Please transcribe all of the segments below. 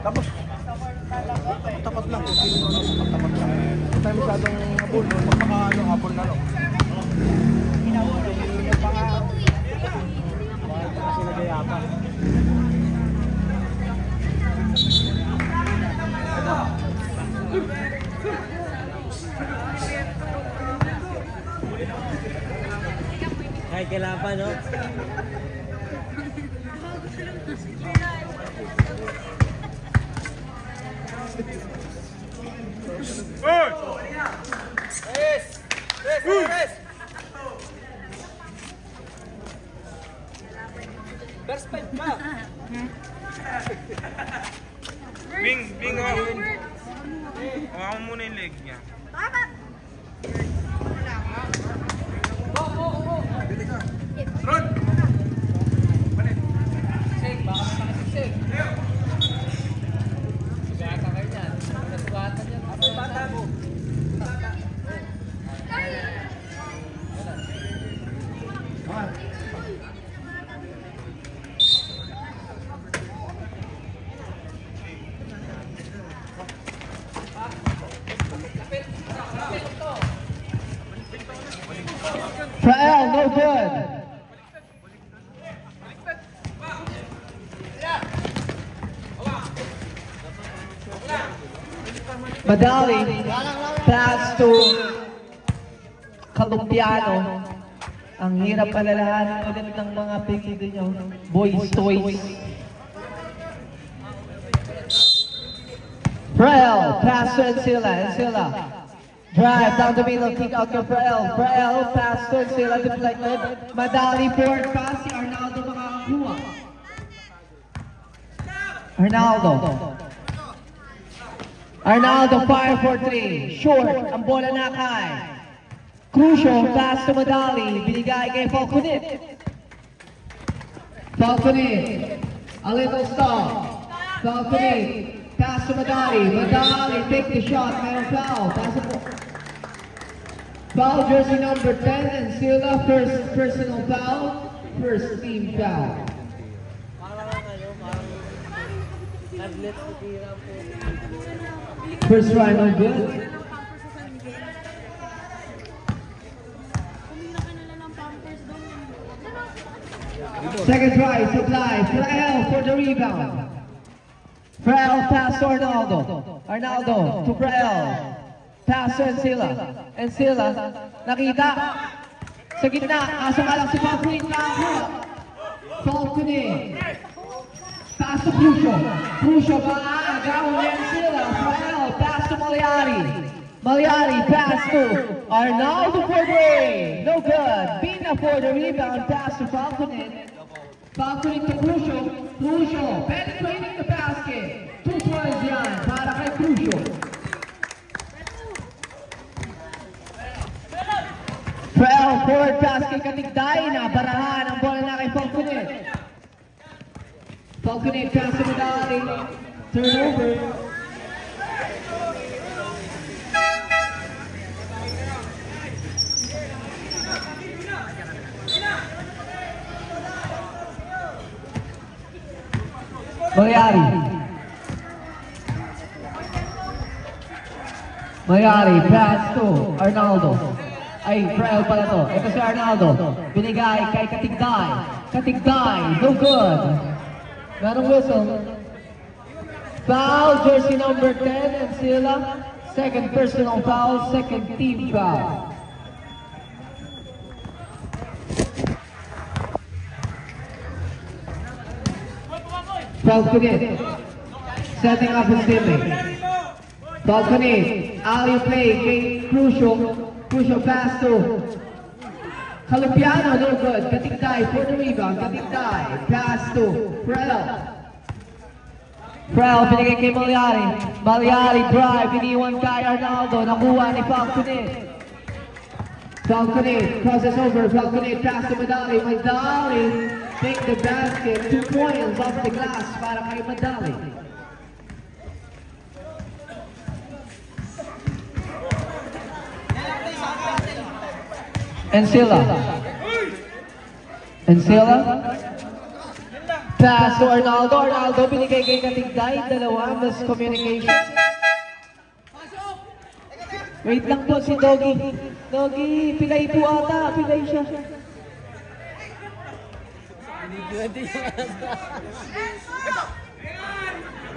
Tapos, tapat lang. Tapat lang. Hindi tayo masyadong habol. Magpaka habol na lang. Kasi nagayapan. Kahit kailangan, no? Perspect ba? Bing, hawakan mo muna yung leg niya. Run! Sing, baka may makasiksik. Sugatan kayo dyan. Sugatan dyan. Ako yung bata mo. Trael, no good. Madali, pass to Kalumpiano. Ang hirap palalahanan ulit ng mga pilido nyo. Boys, toys. Trael, pass to Encila. Drive down the middle, kick out to Frael. Frael, pass to Encila, deflected. Madali forward pass, si Arnaldo makakakuha. Arnaldo, fire for 3. Short, ang bola na kay Crucio, pass to Madali. Binigay kay Falconit. A little stop. Falconit, pass to Madali. Madali, take the shot, mayroong foul. Pass it. Foul jersey number 10, Encila, first personal foul, first team foul. First try, no good. Second try, supply, Frael for the rebound. Frael pass to Arnaldo to Frael. Pass to Encila, nakita sa gitna, kaso nga lang si Falconit pass to Crucio ba agawin ni Encila. Frael, pass to Maliari, pass to Arnaldo for three, no good. Bina for the rebound, pass to Falconit to Crucio, penetrating the basket. 2 points yan para kay Crucio. Frael, forward pass kay Katigday na barahan ang bola na kay Falconit. Pass to Madali, turnover. Maliari, pass to Arnaldo. Ay, Frael pala to. Ito si Arnaldo. Binigay kay Katigday, no good. Merong whistle. Foul, jersey number 10, Encila. Second personal foul, second team foul. Falconit, setting up his teammate. Falconit, alley play, kay Crucio pass to Kalumpiano, no good. Katigday for the rebound. Pass to Frael, binigay kay Maliari drive, iniwan kay Arnaldo, nakuha ni Falconit. Crosses over, Falconit pass to Madali. Take the basket, 2 points off the glass para kay Madali. Encila. Pass to Arnaldo. Arnaldo, binigay kay Katigday. Dalawa, miscommunication. Wait lang po si Doggy. Doggy, pilay po ata. Pilay siya.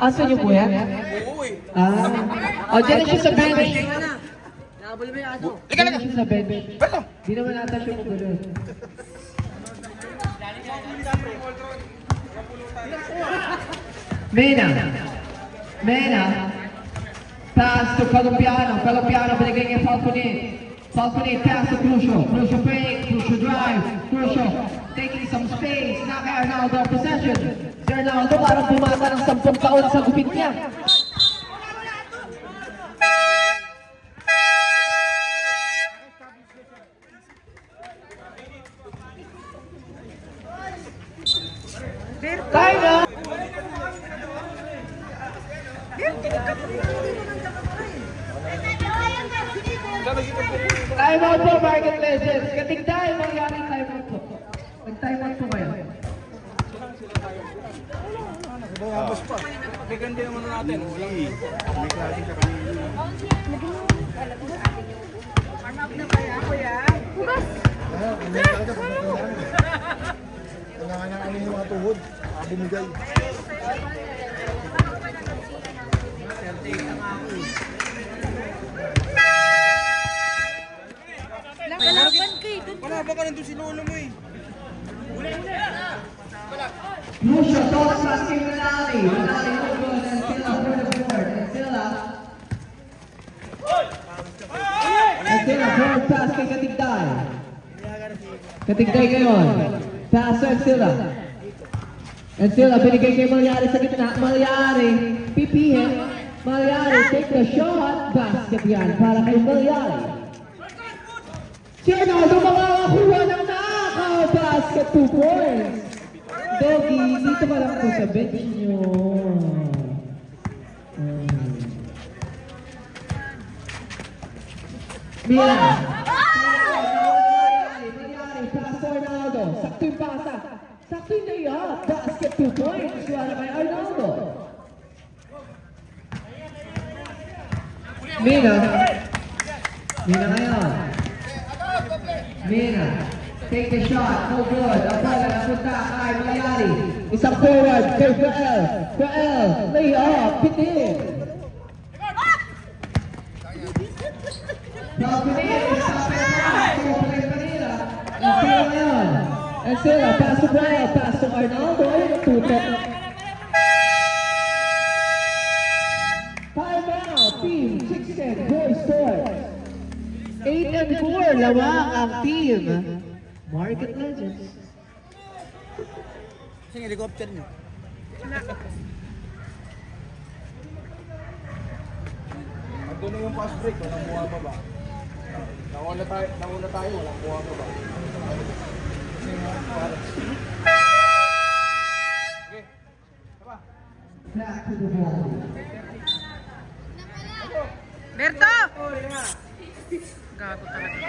Asan niyo po yan? Oh, dyan na siya sa bench. Nakabuli mo yung aso. Dyan na siya sa bench. Di naman nata siya magulo. Mena. Pass to Colombiano. Colombiano binigay niya Falconet, pass to Crucio. Crucio fake, Crucio drive. Crucio taking some space. Na kay Arnaldo possession. Si Arnaldo parang bumata ng 10 taon sa gupit niya. Time out! Time out po, Market Legends. Katigday, mangyari time out po. Mag-time out po kayo. Bayabas pa. Biganda yung ano natin. Walang Arnab na kaya, kuya? Bukas! kailangan niyang ano yung mga tuhod. Bumigay. Lalaban kayo. Wala ba ka nandun si lolo mo eh? Lucio, toss pass kay Manali. Manali no good and Silla for the board. And Silla forward pass kay Katigday. Katigday ngayon. Pass to Silla. And Silla binigay kay Malyari sa gitna. Malyari, pipihin. Malyari, take the shot. Basket yan para kay Malyari. Si Arnaldo makakakuha ng knockout basket 2 points. Doggy, dito ka lang po sa bench nyo. Mira. Malyari, pass to Arnaldo. Sakto yung pasa. Sakto yung layup. Basket 2 points. Wala kay Arnaldo. Mina ngayon. Mina. Take the shot. No good. Ang bola napunta kay Malyari. Isang forward. Kay Joel. Joel. Layup. Pitin. Falconet. Stop it now. Falconet kanina. And Silla ngayon. And Silla. Pass to Joel. Pass to Arnaldo. Ayun ang tutok. Time out. Team 6-10. Boys Toys. 8-4. Lawang ang team. Market Legends. Kasi helicopter niyo. Andun na yung fast break. Walang buha pa ba? Nauna tayo. Walang buha pa ba? Okay. Tama. Back to the ball. Berto! Gago talaga.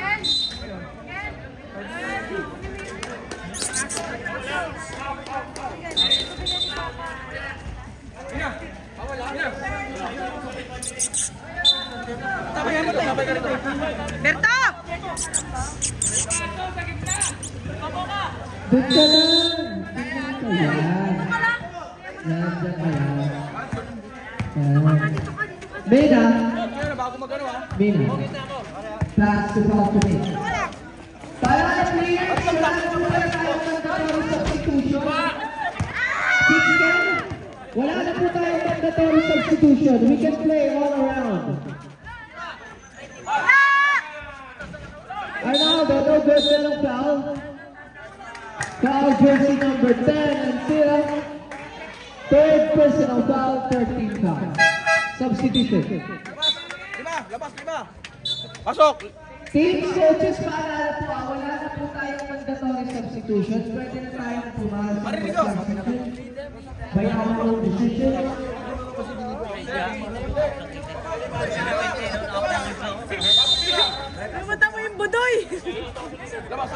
Berto! Doon ka lang. Nandiyan ka lang. Mina. Mina. Pass to Falconet. Para sa players, wala na po tayo mandatory substitution. Wala na po tayo mandatory substitution. We can play all around. Arnaldo, no good na foul. Foul jersey number 10 and Silla. Third personal foul, 13 foul. Substitution. Lima. Pasok! Team coaches, paalala po, wala na po tayong mandatory substitution. Pwede na tayong pumasok sa substitution. Bayawan po decision. Lumata mo yung budoy! Labas!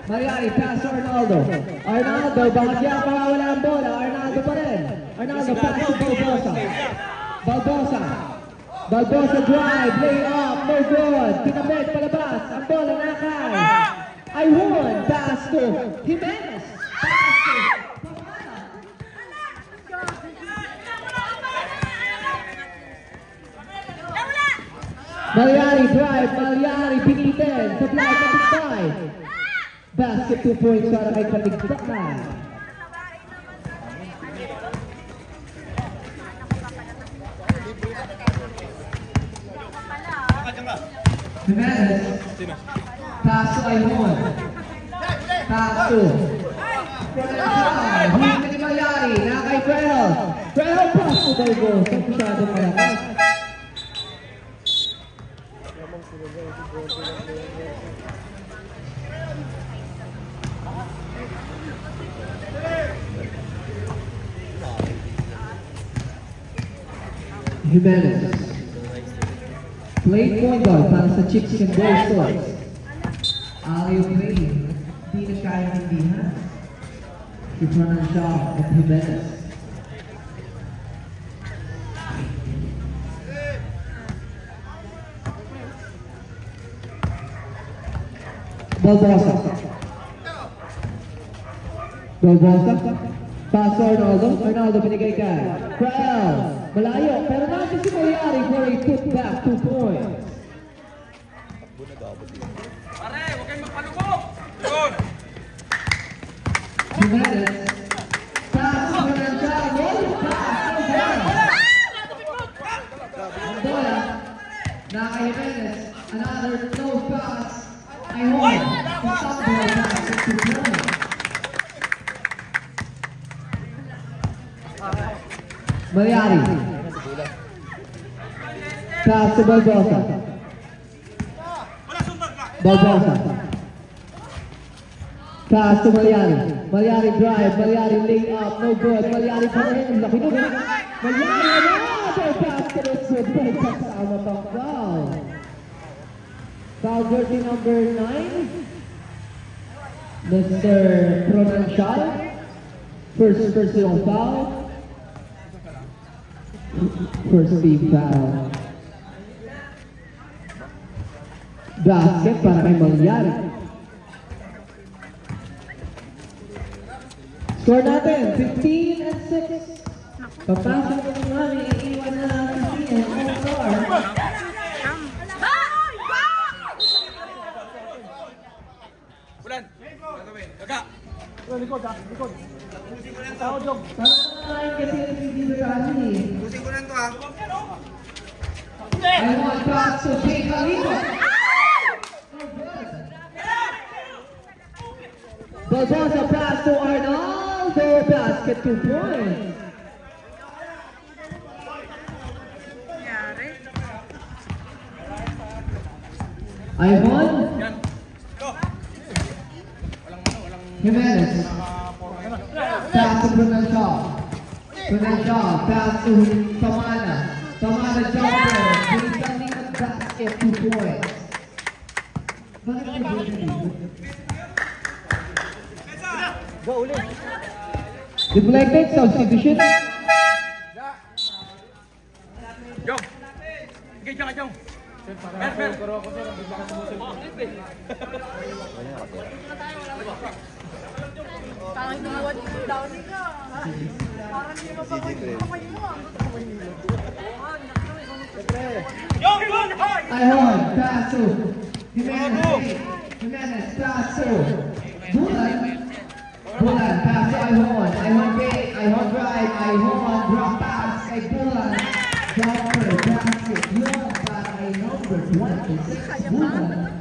Mariari, pass to Arnaldo. Arnaldo, bakit yan? Wala ang bola. Arnaldo pa rin. Arnaldo, pass to Balbosa. Balbosa drive, lay up, no good. Pinabit, palabas. Ang bola nakay. Ayun, pass to Jimenez. Mariari drive, Mariari pinitin, supply kapitay. Basket 2 points para kay Kaligtaan. Jimenez, pass to Ayhon. Pass to Huli ni Mariari, na kay Grehel. Grehel pass to Balbo, sa masyadong malakas. Jimenez. Play point guard para sa Chicks and Boys Stores. Ayaw play. Hindi na kaya hindihan. Ito na job of Jimenez. Balbosa. Pass to Arnaldo. Arnaldo binigay kay Creel. Malayo. Pero natin si Mariari for a putback 2 points. Pare, huwag kayong magpalubog! Yun! Jimenez. Pass to Arnaldo. Ang bola. Na kay Jimenez. Another close pass. Ayhon. Stop ball pass to Jimenez. Mariari. Pass to Balbosa. Pass to Mariari. Mariari drive. Mariari lay up. No good. Mariari pa rin. Laki na rin. Mariari another basket. It's a big kasama pang foul. Foul jersey number 9. Mr. Pronancial. First personal foul. First team foul. Basket para kay Mariari. Score natin, 15-6. Papasok ng Mami, iiwan na natin si Ian. All score. Bulan! Gagawin! Gaga! Likod. Tao, Jog. Parang kasi si Dito Rani. Tusin ko lang to ha. I want pass to Jay Calito. Balbosa pass to Arnaldo. Basket 2 points. Nangyari. Ayhon. Jimenez. Pass to Pronancial. Pass to Tamana. Tamana jumper. Defending the basket 2 points. Go, ulit. Deflected substitution. Jong! Sige, Jong! Parang niwan yung down ka. Parang hindi mo pa kamay mo. Ayhon, pass to Jimenez, pass to Bulan, pass to Ayhon. Ayhon bait, Ayhon drive, Ayhon drop pass kay Bulan. Jumper, basket, yun para kay number 26, Bulan.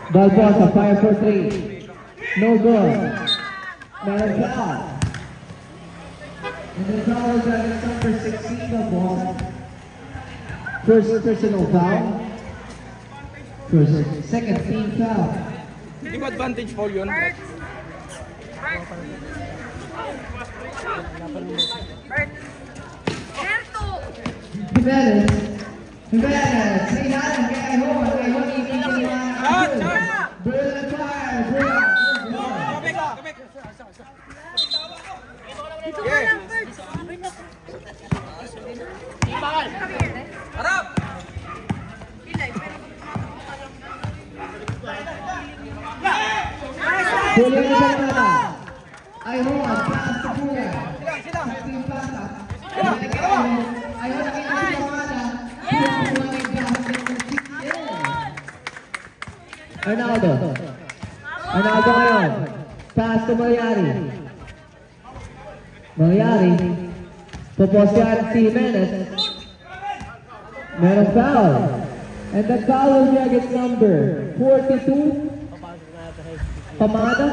Balbosa, fire for 3. No good. Meron foul. And the foul is against number 16, Balbosa. First personal foul. Second team foul. Di ba advantage foul yun? Jimenez. Jimenez. Tingnan. Kaya ho. Kaya ho. Shot! Shot! Brilliant fire. Brilliant. Tumik! Dito ka lang, Birds. Harap! Brilliant Bernada. Ay ho. Pass to Brilliant. Sila! Team Plata. Ay ho. Nakita si Bernada. Arnaldo. Arnaldo ngayon. Pass to Malyari. Malyari. Puposyan si Jimenez. Meron foul. And the foul will be against number 42. Pamada.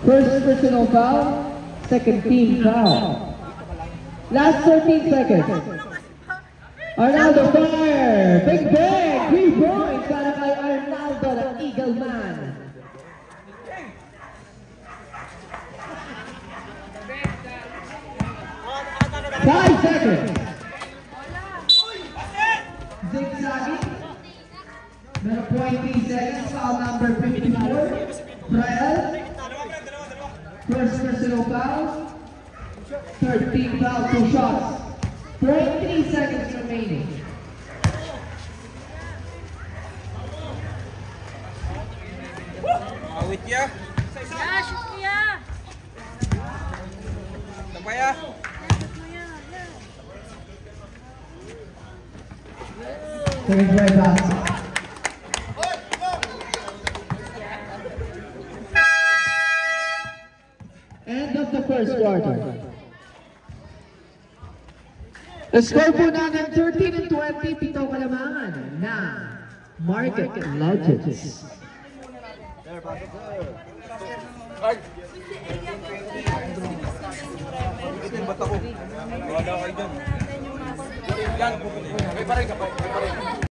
First personal foul. Second team foul. Last 13 seconds. Arnaldo fire! Big bang! 3 points para kay Arnaldo, the Eagle Man. Five seconds. Zigzagging. Meron 20 seconds. Foul number 54. Braille. First personal foul. Third team foul, 2 shots. 0.3 seconds remaining. Awit ya! Yeah, shoot mo yan. Tapaya! Shoot mo yan. Second try pass. End of the first quarter. The score po natin 13 and 20, pitong kalamangan na Market Logics. Ito ba't ako? Wala kayo dyan. Yan, may pa rin ka pa.